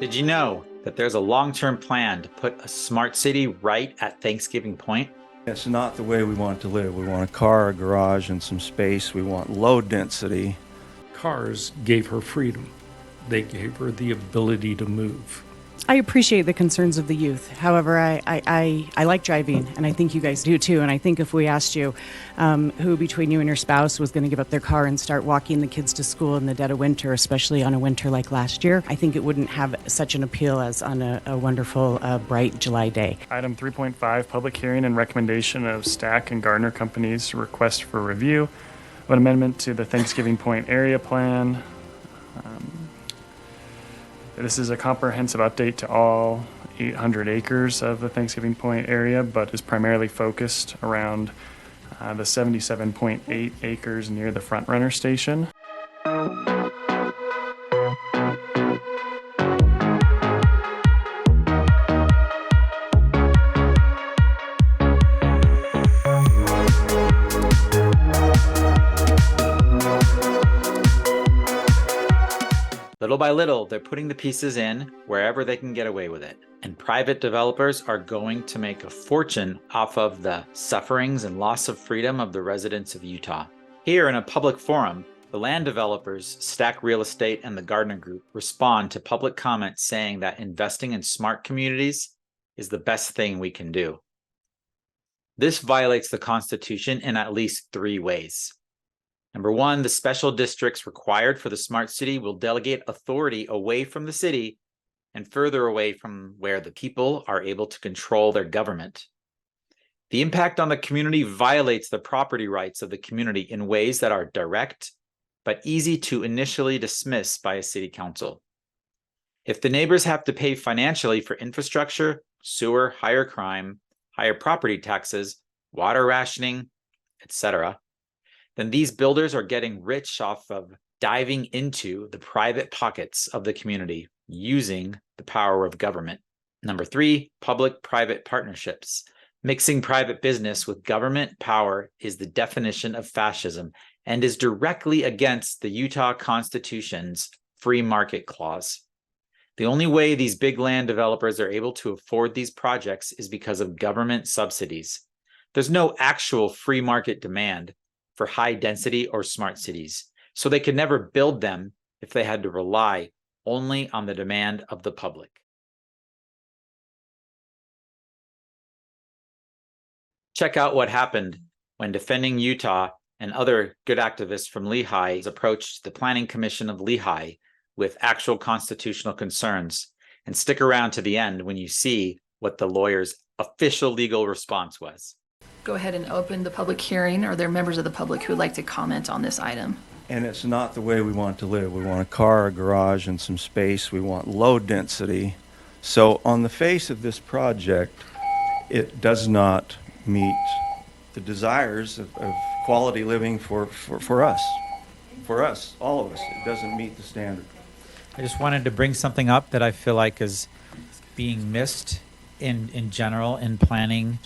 Did you know that there's a long-term plan to put a smart city right at Thanksgiving Point? It's not the way we want to live. We want a car, a garage, and some space. We want low density. Cars gave her freedom. They gave her the ability to move. I appreciate the concerns of the youth. However, I like driving, and I think you guys do too. And I think if we asked you who between you and your spouse was going to give up their car and start walking the kids to school in the dead of winter, especially on a winter like last year, I think it wouldn't have such an appeal as on a wonderful, bright July day. Item 3.5, public hearing and recommendation of Stack and Gardner Companies' request for review of an amendment to the Thanksgiving Point area plan. This is a comprehensive update to all 800 acres of the Thanksgiving Point area, but is primarily focused around the 77.8 acres near the Front Runner station. Little by little, they're putting the pieces in wherever they can get away with it. And private developers are going to make a fortune off of the sufferings and loss of freedom of the residents of Utah. Here in a public forum, the land developers, Stack Real Estate, and the Gardner Group respond to public comments saying that investing in smart communities is the best thing we can do. This violates the Constitution in at least 3 ways. Number 1, the special districts required for the smart city will delegate authority away from the city and further away from where the people are able to control their government. The impact on the community violates the property rights of the community in ways that are direct, but easy to initially dismiss by a city council. If the neighbors have to pay financially for infrastructure, sewer, higher crime, higher property taxes, water rationing, etc., then these builders are getting rich off of diving into the private pockets of the community using the power of government. Number 3, public-private partnerships. Mixing private business with government power is the definition of fascism and is directly against the Utah Constitution's free market clause. The only way these big land developers are able to afford these projects is because of government subsidies. There's no actual free market demand for high density or smart cities, so they could never build them if they had to rely only on the demand of the public. Check out what happened when Defending Utah and other good activists from Lehi approached the Planning Commission of Lehi with actual constitutional concerns, and stick around to the end when you see what the lawyer's official legal response was. Go ahead and open the public hearing. Are there members of the public who would like to comment on this item? And it's not the way we want to live. We want a car, a garage, and some space. We want low density. So on the face of this project, it does not meet the desires of quality living for us. For us, all of us. It doesn't meet the standard. I just wanted to bring something up that I feel like is being missed in general in planning.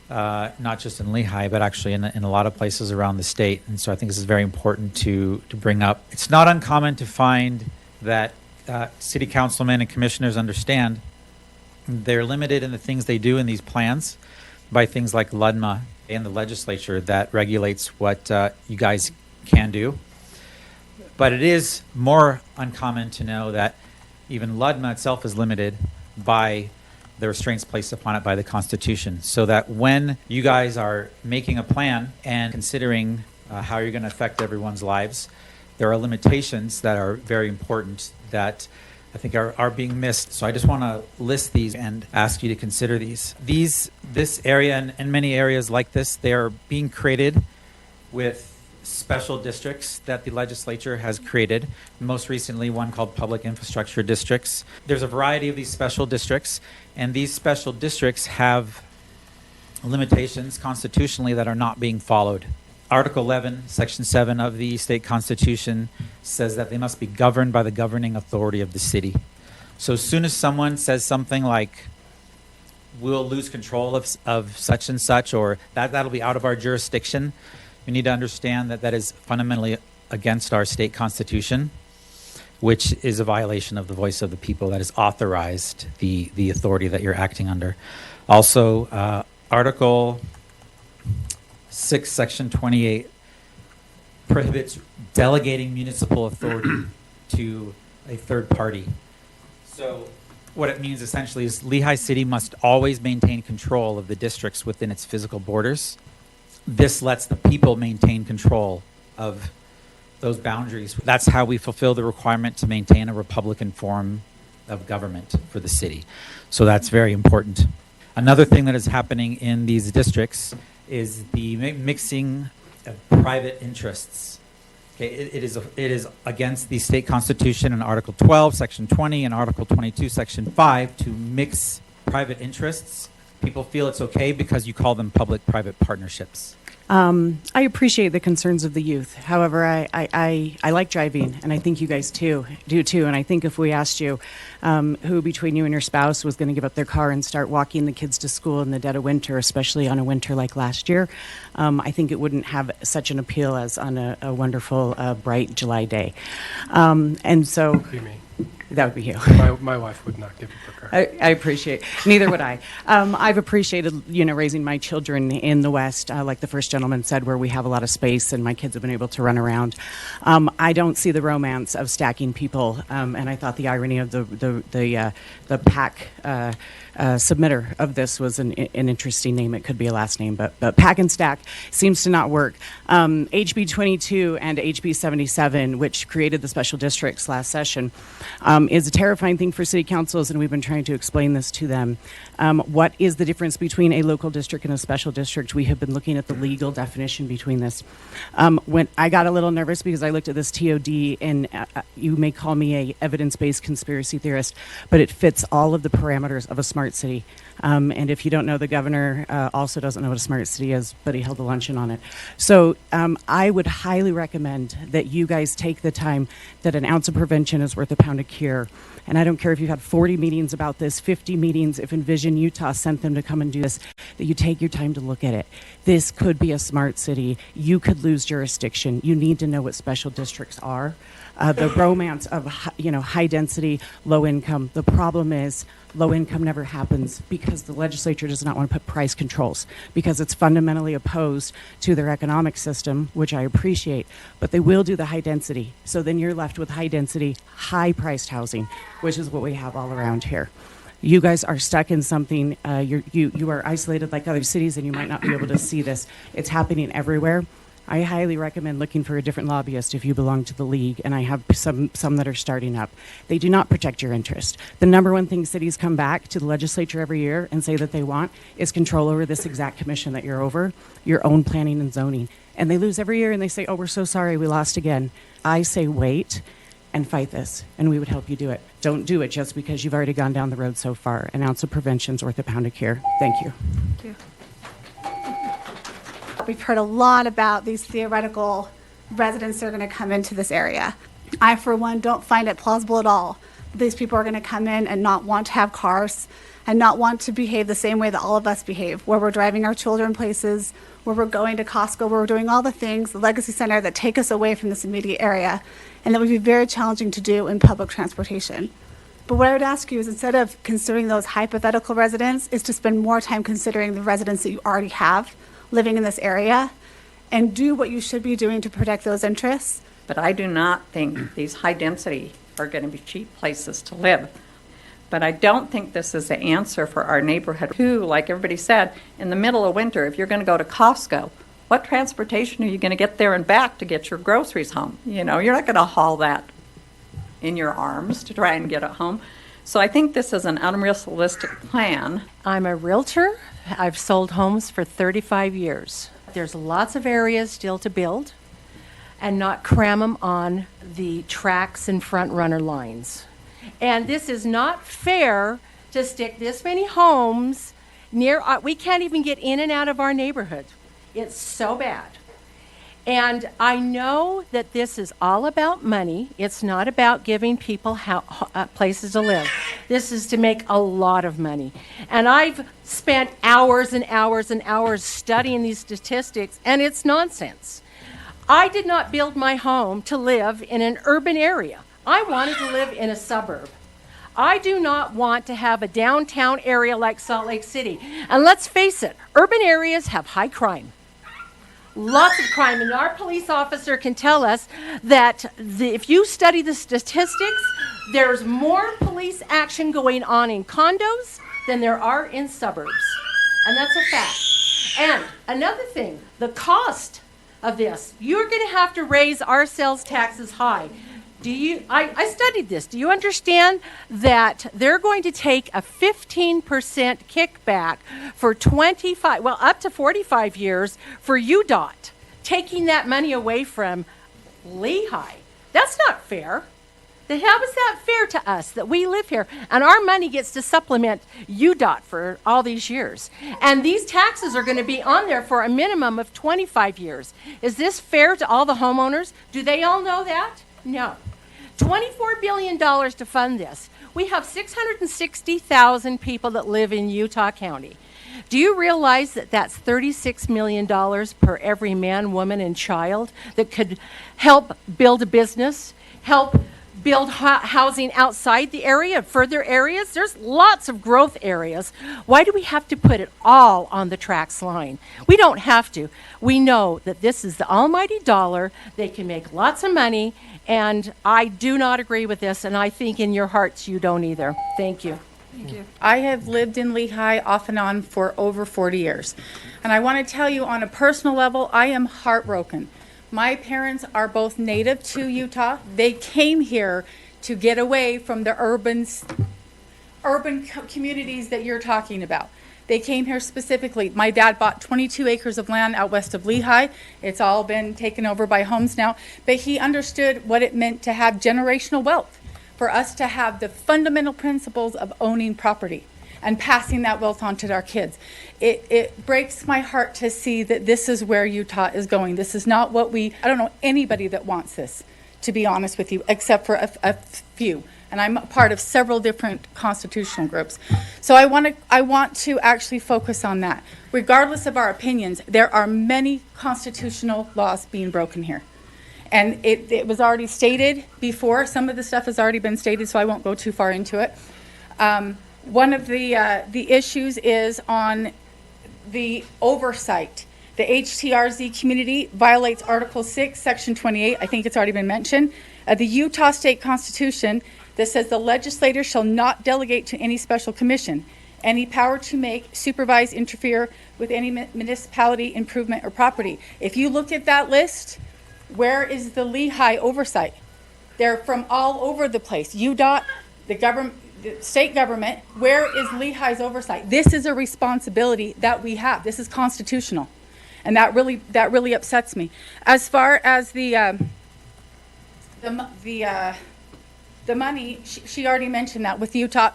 Not just in Lehi, but actually in a lot of places around the state. And so I think this is very important to bring up. It's not uncommon to find that city councilmen and commissioners understand they're limited in the things they do in these plans by things like LUDMA and the legislature that regulates what you guys can do. But it is more uncommon to know that even LUDMA itself is limited by the restraints placed upon it by the Constitution, so that when you guys are making a plan and considering how you're going to affect everyone's lives, there are limitations that are very important that I think are being missed. So I just want to list these and ask you to consider these. This area and many areas like this, they are being created with special districts that the legislature has created. Most recently, one called public infrastructure districts. There's a variety of these special districts, and these special districts have limitations constitutionally that are not being followed. Article 11, Section 7 of the state constitution says that they must be governed by the governing authority of the city. So as soon as someone says something like, we'll lose control of such and such, or that'll be out of our jurisdiction, we need to understand that that is fundamentally against our state constitution. which is a violation of the voice of the people that has authorized the authority that you're acting under. Also, Article 6, Section 28 prohibits delegating municipal authority to a third party. So what it means essentially is Lehigh City must always maintain control of the districts within its physical borders. This lets the people maintain control of those boundaries. That's how we fulfill the requirement to maintain a Republican form of government for the city. So that's very important. Another thing that is happening in these districts is the mixing of private interests. Okay, it is against the state constitution in Article 12, Section 20, and Article 22, Section 5 to mix private interests. People feel it's okay because you call them public-private partnerships. I appreciate the concerns of the youth. However, I like driving, and I think you guys do too. And I think if we asked you who between you and your spouse was going to give up their car and start walking the kids to school in the dead of winter, especially on a winter like last year, I think it wouldn't have such an appeal as on a wonderful, bright July day. And so Be me. that would be you. My wife would not give up her car. I appreciate. Neither would I. I've appreciated, raising my children in the West, like the first gentleman said, where we have a lot of space and my kids have been able to run around. I don't see the romance of stacking people, and I thought the irony of the PAC submitter of this was an interesting name. It could be a last name, but PAC and stack seems to not work. HB 22 and HB 77, which created the special districts last session, is a terrifying thing for city councils, and we've been trying to explain this to them. What is the difference between a local district and a special district? We have been looking at the legal definition between this. When I got a little nervous because I looked at this TOD, and you may call me a evidence-based conspiracy theorist, but it fits all of the parameters of a smart city. And if you don't know, the governor also doesn't know what a smart city is, but he held a luncheon on it. So I would highly recommend that you guys take the time, that an ounce of prevention is worth a pound of cure. And I don't care if you've had 40 meetings about this, 50 meetings, if Envision Utah sent them to come and do this, that you take your time to look at it. This could be a smart city. You could lose jurisdiction. You need to know what special districts are. The romance of high density, low income. The problem is low income never happens because the legislature does not want to put price controls, because it's fundamentally opposed to their economic system, which I appreciate, but they will do the high density. So then you're left with high density, high priced housing, which is what we have all around here. You guys are stuck in something, you are isolated like other cities, and you might not be able to see this. It's happening everywhere. I highly recommend looking for a different lobbyist if you belong to the league, and I have some that are starting up. They do not protect your interest. The number one thing cities come back to the legislature every year and say that they want is control over this exact commission that you're over, your own planning and zoning. And they lose every year, and they say, oh, we're so sorry, we lost again. I say wait and fight this, and we would help you do it. Don't do it just because you've already gone down the road so far. An ounce of prevention's worth a pound of cure. Thank you. Thank you. We've heard a lot about these theoretical residents that are going to come into this area. I, for one, don't find it plausible at all. These people are going to come in and not want to have cars and not want to behave the same way that all of us behave, where we're driving our children places, where we're going to Costco, where we're doing all the things, the Legacy Center, that take us away from this immediate area, and that would be very challenging to do in public transportation. But what I would ask you is, instead of considering those hypothetical residents, is to spend more time considering the residents that you already have living in this area, and do what you should be doing to protect those interests. But I do not think these high density are going to be cheap places to live. But I don't think this is the answer for our neighborhood who, like everybody said, in the middle of winter, if you're going to go to Costco, what transportation are you going to get there and back to get your groceries home? You're not going to haul that in your arms to try and get it home. So I think this is an unrealistic plan. I'm a realtor. I've sold homes for 35 years. There's lots of areas still to build and not cram them on the tracks and front runner lines. And this is not fair to stick this many homes near, we can't even get in and out of our neighborhood. It's so bad. And I know that this is all about money. It's not about giving people places to live. This is to make a lot of money. And I've spent hours and hours and hours studying these statistics, and it's nonsense. I did not build my home to live in an urban area. I wanted to live in a suburb. I do not want to have a downtown area like Salt Lake City. And let's face it, urban areas have high crime. Lots of crime, and our police officer can tell us that if you study the statistics, there's more police action going on in condos than there are in suburbs. And that's a fact. And another thing, the cost of this, you're going to have to raise our sales taxes high. I studied this. Do you understand that they're going to take a 15% kickback for up to 45 years for UDOT, taking that money away from Lehi? That's not fair. How is that fair to us that we live here and our money gets to supplement UDOT for all these years? And these taxes are going to be on there for a minimum of 25 years. Is this fair to all the homeowners? Do they all know that? No. $24 billion to fund this. We have 660,000 people that live in Utah County. Do you realize that that's $36 million per every man, woman, and child that could help build a business, help build housing outside the area, further areas? There's lots of growth areas. Why do we have to put it all on the tracks line? We don't have to. We know that this is the almighty dollar. They can make lots of money, and I do not agree with this, and I think in your hearts you don't either. Thank you. Thank you. I have lived in Lehi off and on for over 40 years. And I want to tell you on a personal level, I am heartbroken. My parents are both native to Utah. They came here to get away from the urban communities that you're talking about. They came here specifically. My dad bought 22 acres of land out west of Lehi. It's all been taken over by homes now. But he understood what it meant to have generational wealth, for us to have the fundamental principles of owning property and passing that wealth on to our kids. It breaks my heart to see that this is where Utah is going. This is not what I don't know anybody that wants this, to be honest with you, except for a few. And I'm part of several different constitutional groups. So I want to actually focus on that. Regardless of our opinions, there are many constitutional laws being broken here. And it was already stated before. Some of the stuff has already been stated, so I won't go too far into it. One of the issues is on the oversight. The HTRZ community violates Article 6, Section 28. I think it's already been mentioned. The Utah State Constitution that says the legislator shall not delegate to any special commission any power to make, supervise, interfere with any municipality improvement or property. If you look at that list, where is the Lehi oversight? They're from all over the place. UDOT, the government, the state government, where is Lehi's oversight? This is a responsibility that we have. This is constitutional. And that really upsets me. As far as the money, she already mentioned that with Utah.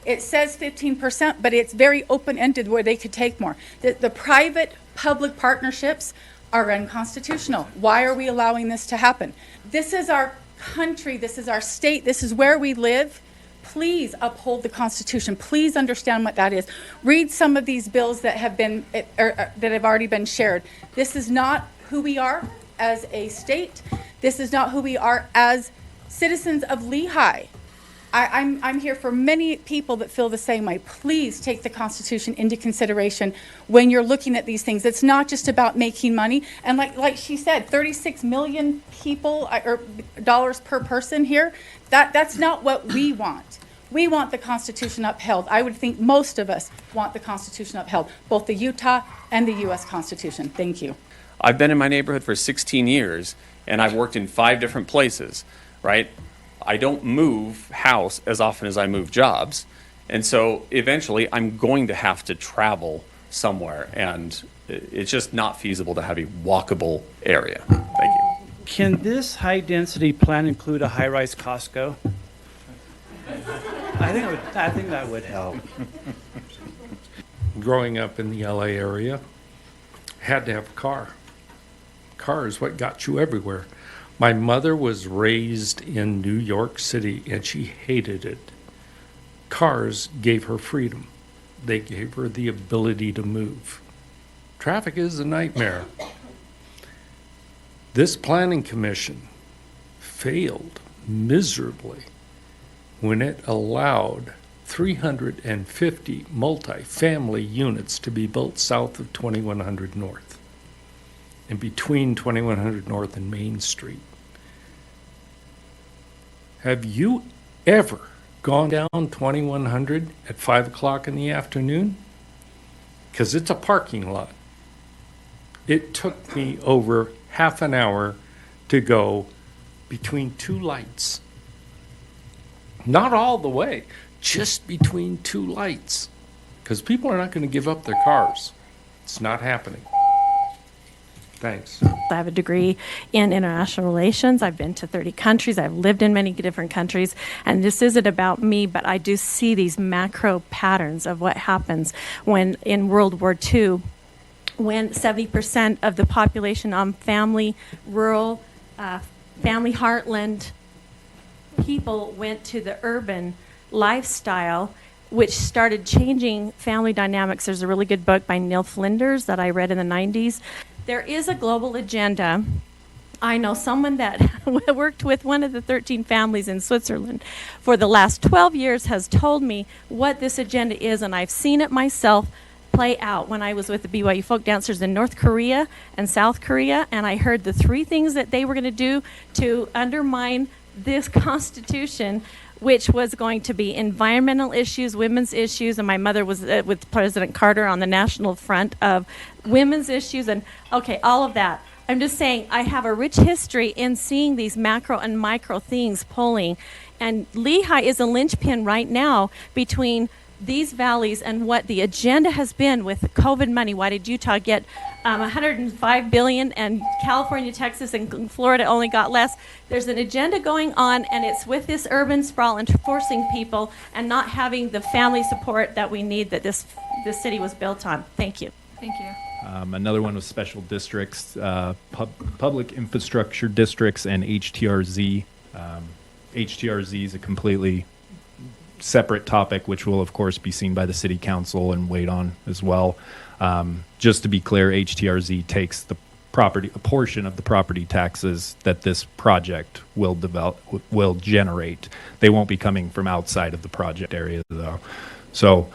It says 15%, but it's very open-ended where they could take more. The private-public partnerships are unconstitutional. Why are we allowing this to happen? This is our country. This is our state. This is where we live. Please uphold the Constitution. Please understand what that is. Read some of these bills that have already been shared. This is not who we are as a state. This is not who we are as citizens of Lehi. I'm here for many people that feel the same way. Please take the Constitution into consideration when you're looking at these things. It's not just about making money. And like she said, 36 million people or dollars per person here. That's not what we want. We want the Constitution upheld. I would think most of us want the Constitution upheld, both the Utah and the U.S. Constitution. Thank you. I've been in my neighborhood for 16 years, and I've worked in 5 different places, right? I don't move house as often as I move jobs. And so eventually I'm going to have to travel somewhere, and it's just not feasible to have a walkable area. Thank you. Can this high-density plan include a high-rise Costco? I think that would help. Growing up in the LA area, had to have a car. Car is what got you everywhere. My mother was raised in New York City, and she hated it. Cars gave her freedom. They gave her the ability to move. Traffic is a nightmare. This planning commission failed miserably when it allowed 350 multifamily units to be built south of 2100 North and between 2100 North and Main Street. Have you ever gone down 2100 at 5 o'clock in the afternoon? Because it's a parking lot. It took me over half an hour to go between two lights. Not all the way, just between two lights. Because people are not going to give up their cars. It's not happening. Thanks. I have a degree in international relations. I've been to 30 countries. I've lived in many different countries. And this isn't about me, but I do see these macro patterns of what happens when in World War II, when 70% of the population on family, rural, family heartland people went to the urban lifestyle, which started changing family dynamics. There's a really good book by Neil Flinders that I read in the 90s. There is a global agenda. I know someone that worked with one of the 13 families in Switzerland for the last 12 years has told me what this agenda is, and I've seen it myself play out when I was with the BYU folk dancers in North Korea and South Korea, and I heard the three things that they were going to do to undermine this constitution, which was going to be environmental issues, women's issues, and my mother was with President Carter on the national front of women's issues, and okay, all of that. I'm just saying I have a rich history in seeing these macro and micro things pulling, and Lehi is a linchpin right now between these valleys and what the agenda has been with the COVID money. Why did Utah get $105 billion and California, Texas, and Florida only got less? There's an agenda going on, and it's with this urban sprawl and forcing people and not having the family support that we need that this city was built on. Thank you. Thank you. Another one was special districts, public infrastructure districts, and HTRZ. HTRZ is a completely separate topic, which will, of course, be seen by the city council and weighed on as well. Just to be clear, HTRZ takes the property, a portion of the property taxes that this project will generate. They won't be coming from outside of the project area, though. So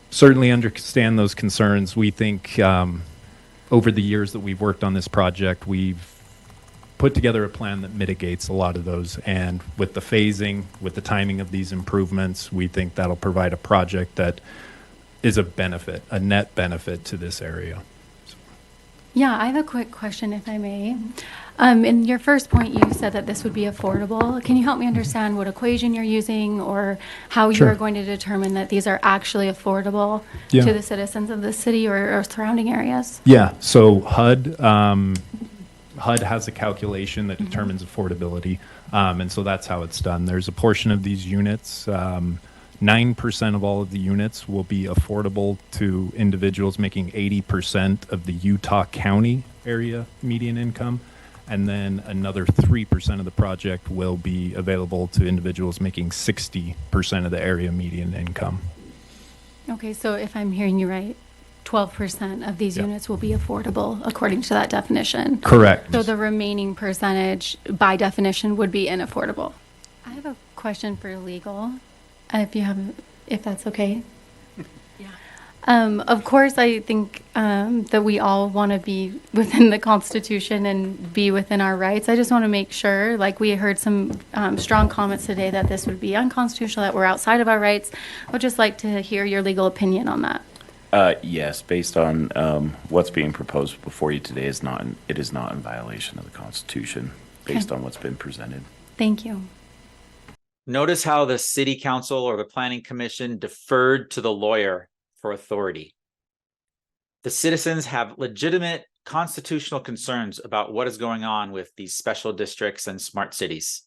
certainly understand those concerns. We think over the years that we've worked on this project, we've put together a plan that mitigates a lot of those, and with the phasing, with the timing of these improvements, we think that'll provide a project that is a benefit, a net benefit to this area. Yeah, I have a quick question, if I may. In your first point, you said that this would be affordable. Can you help me understand what equation you're using, or how Sure. you're going to determine that these are actually affordable Yeah. to the citizens of the city or surrounding areas? Yeah, so HUD has a calculation that determines affordability, and so that's how it's done. There's a portion of these units, 9% of all of the units will be affordable to individuals making 80% of the Utah County area median income, and then another 3% of the project will be available to individuals making 60% of the area median income. Okay, so if I'm hearing you right, 12% of these Yeah. units will be affordable according to that definition. Correct. So the remaining percentage, by definition, would be inaffordable. I have a question for legal, if that's okay. Of course, I think that we all want to be within the Constitution and be within our rights. I just want to make sure, like we heard some strong comments today that this would be unconstitutional, that we're outside of our rights. I would just like to hear your legal opinion on that. Yes, based on what's being proposed before you today, it is not in violation of the Constitution, based on what's been presented. Thank you. Notice how the city council or the planning commission deferred to the lawyer for authority. The citizens have legitimate constitutional concerns about what is going on with these special districts and smart cities.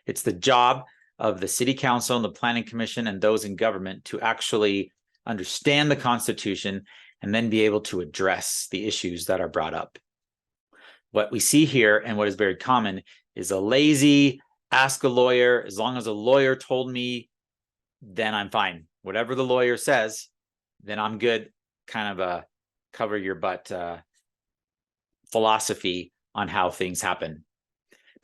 It's the job of the city council and the planning commission and those in government to actually understand the Constitution and then be able to address the issues that are brought up. What we see here, and what is very common, is a lazy ask a lawyer. As long as a lawyer told me, then I'm fine. Whatever the lawyer says, then I'm good. Kind of a cover your butt philosophy on how things happen.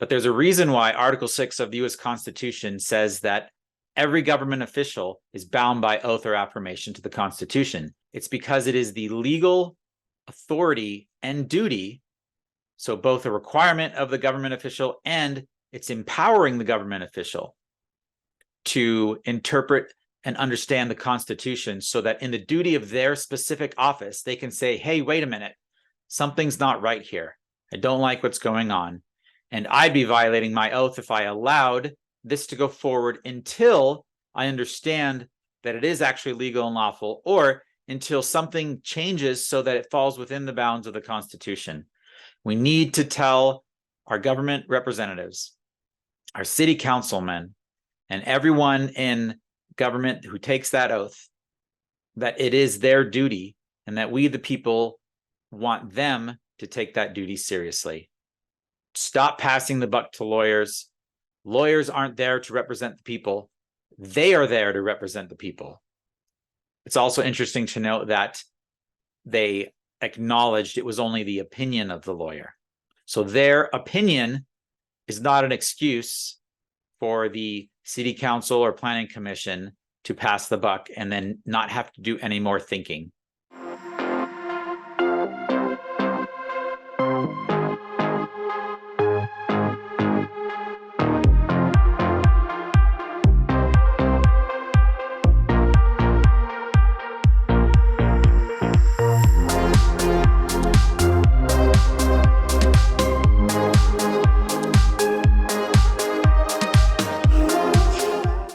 But there's a reason why Article 6 of the U.S. Constitution says that every government official is bound by oath or affirmation to the Constitution. It's because it is the legal authority and duty, so both a requirement of the government official and it's empowering the government official to interpret and understand the Constitution so that in the duty of their specific office, they can say, hey, wait a minute, something's not right here. I don't like what's going on. And I'd be violating my oath if I allowed this to go forward until I understand that it is actually legal and lawful, or until something changes so that it falls within the bounds of the Constitution. We need to tell our government representatives, our city councilmen, and everyone in government who takes that oath that it is their duty and that we, the people, want them to take that duty seriously. Stop passing the buck to lawyers. Lawyers aren't there to represent the people. They are there to represent the people. It's also interesting to note that they acknowledged it was only the opinion of the lawyer. So their opinion is not an excuse for the city council or planning commission to pass the buck and then not have to do any more thinking.